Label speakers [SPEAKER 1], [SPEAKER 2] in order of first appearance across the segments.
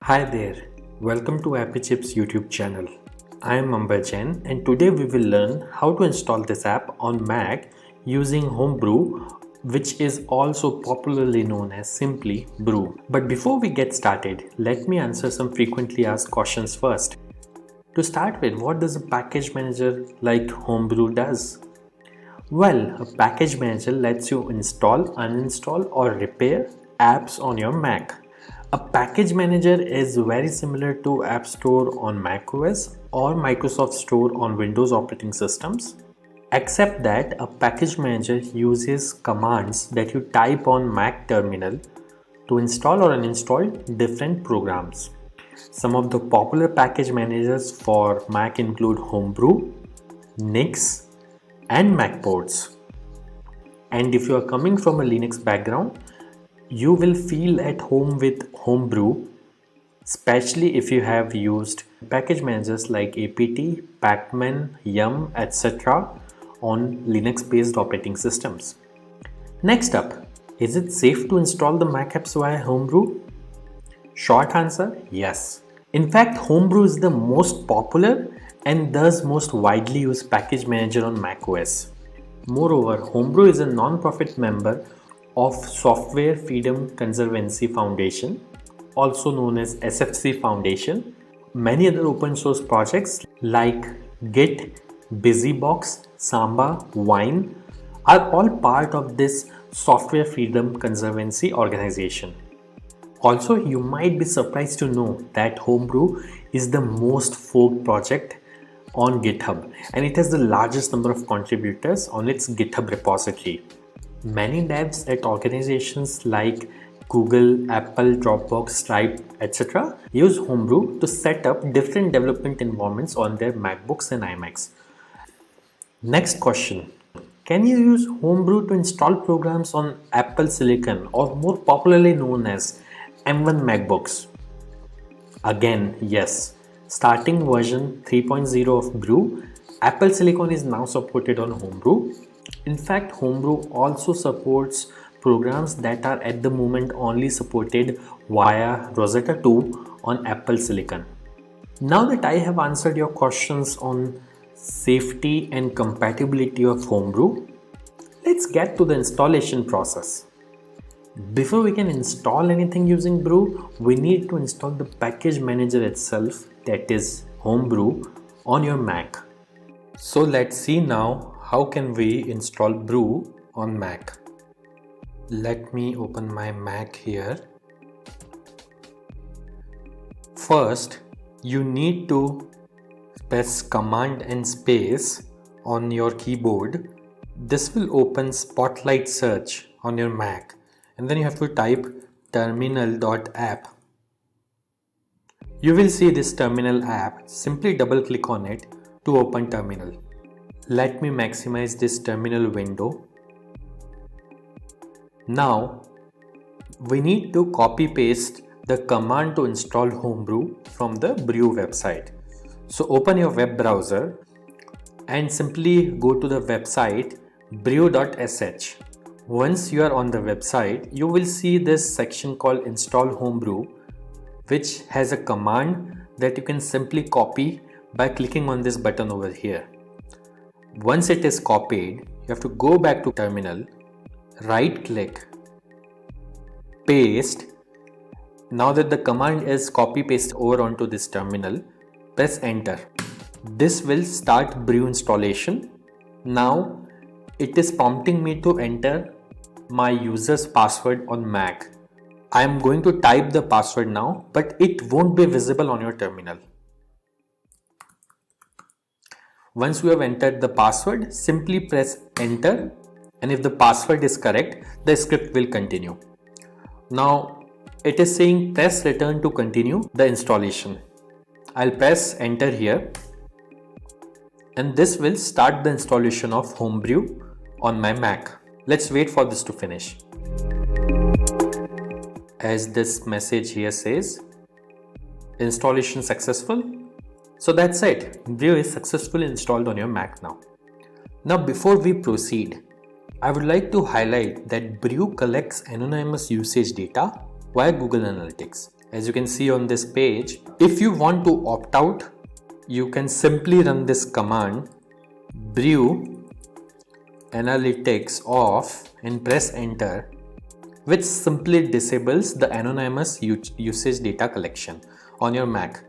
[SPEAKER 1] Hi there, welcome to Apache-Geode's YouTube channel. I am Ambajan and today we will learn how to install this app on Mac using Homebrew, which is also popularly known as simply Brew. But before we get started, let me answer some frequently asked questions first. To start with, what does a package manager like Homebrew does? Well, a package manager lets you install, uninstall or repair apps on your Mac. A package manager is very similar to App Store on macOS or Microsoft Store on Windows operating systems, except that a package manager uses commands that you type on Mac terminal to install or uninstall different programs. Some of the popular package managers for Mac include Homebrew, Nix, and Macports. And if you are coming from a Linux background, you will feel at home with Homebrew, especially if you have used package managers like apt, pacman, yum, etc. on Linux based operating systems. Next up, is it safe to install the Mac apps via Homebrew? Short answer, yes. In fact, Homebrew is the most popular and thus most widely used package manager on macOS. Moreover, Homebrew is a non-profit member of Software Freedom Conservancy Foundation, also known as SFC Foundation. Many other open source projects like Git, BusyBox, Samba, Wine are all part of this Software Freedom Conservancy organization. Also, you might be surprised to know that Homebrew is the most forked project on GitHub and it has the largest number of contributors on its GitHub repository. Many devs at organizations like Google, Apple, Dropbox, Stripe, etc. use Homebrew to set up different development environments on their MacBooks and iMacs. Next question. Can you use Homebrew to install programs on Apple Silicon or more popularly known as M1 MacBooks? Again, yes. Starting version 3.0 of Brew, Apple Silicon is now supported on Homebrew. In fact, Homebrew also supports programs that are at the moment only supported via Rosetta 2 on Apple Silicon. Now that I have answered your questions on safety and compatibility of Homebrew, let's get to the installation process. Before we can install anything using Brew, we need to install the package manager itself, that is Homebrew, on your Mac. So let's see now how can we install Brew on Mac. Let me open my Mac here. First, you need to press Command and space on your keyboard. This will open Spotlight Search on your Mac. And then you have to type terminal.app. You will see this terminal app. Simply double click on it to open terminal. Let me maximize this terminal window. Now we need to copy paste the command to install Homebrew from the Brew website. So open your web browser and simply go to the website brew.sh. Once you are on the website, you will see this section called Install Homebrew, which has a command that you can simply copy by clicking on this button over here. Once it is copied, you have to go back to terminal, right click, paste. Now that the command is copy paste over onto this terminal, press enter. This will start Brew installation. Now it is prompting me to enter my user's password on Mac. I am going to type the password now, but it won't be visible on your terminal. Once you have entered the password, simply press enter, and if the password is correct, the script will continue. Now it is saying press return to continue the installation. I'll press enter here, and this will start the installation of Homebrew on my Mac. Let's wait for this to finish. As this message here says, installation successful. So that's it. Brew is successfully installed on your Mac now. Now before we proceed, I would like to highlight that Brew collects anonymous usage data via Google Analytics. As you can see on this page, if you want to opt out, you can simply run this command brew analytics off and press enter, which simply disables the anonymous usage data collection on your Mac.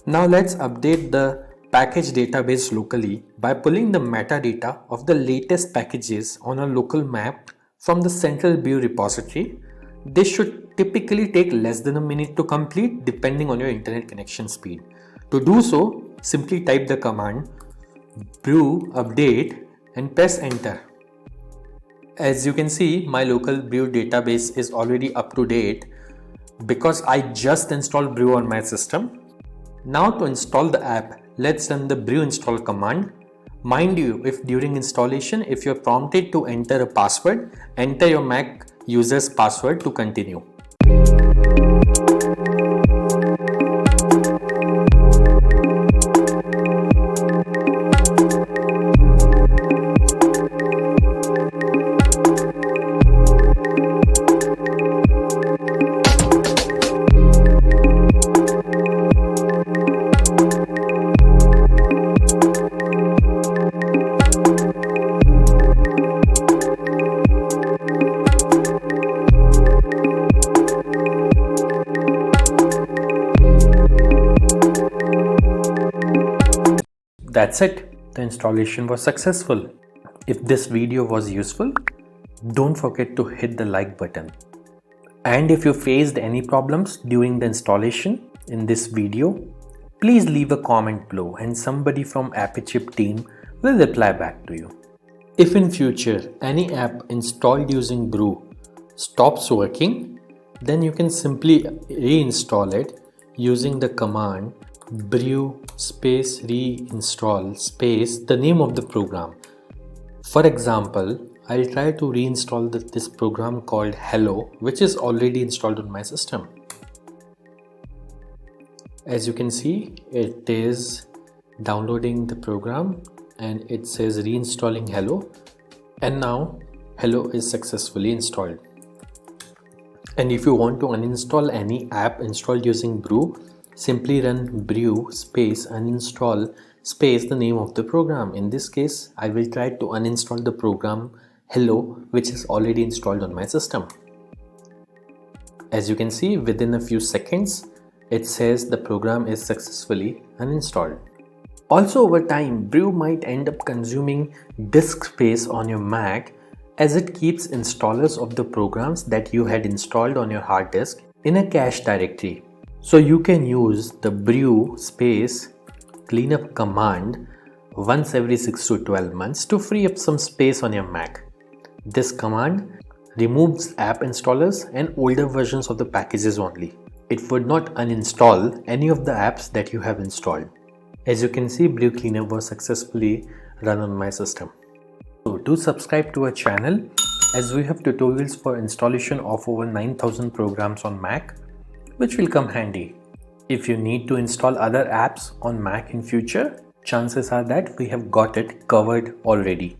[SPEAKER 1] Now let's update the package database locally by pulling the metadata of the latest packages on a local map from the central brew repository. This should typically take less than a minute to complete depending on your internet connection speed. To do so, simply type the command brew update and press enter. As you can see, my local brew database is already up to date because I just installed brew on my system. Now to install the app, let's run the brew install command. Mind you, if during installation, if you're prompted to enter a password, enter your Mac user's password to continue. That's it. The installation was successful. If this video was useful, don't forget to hit the like button. And if you faced any problems during the installation in this video, please leave a comment below and somebody from apache-geode team will reply back to you. If in future any app installed using brew stops working, then you can simply reinstall it using the command brew space reinstall space the name of the program. For example, I'll try to reinstall this program called Hello, which is already installed on my system. As you can see, it is downloading the program and it says reinstalling Hello, and now Hello is successfully installed. And if you want to uninstall any app installed using brew, simply run brew space uninstall space the name of the program. In this case, I will try to uninstall the program Hello, which is already installed on my system. As you can see, within a few seconds, it says the program is successfully uninstalled. Also, over time, brew might end up consuming disk space on your Mac as it keeps installers of the programs that you had installed on your hard disk in a cache directory. So you can use the brew space cleanup command once every 6 to 12 months to free up some space on your Mac. This command removes app installers and older versions of the packages only. It would not uninstall any of the apps that you have installed. As you can see, brew cleanup was successfully run on my system. So do subscribe to our channel as we have tutorials for installation of over 9,000 programs on Mac, which will come handy. If you need to install other apps on Mac in future, chances are that we have got it covered already.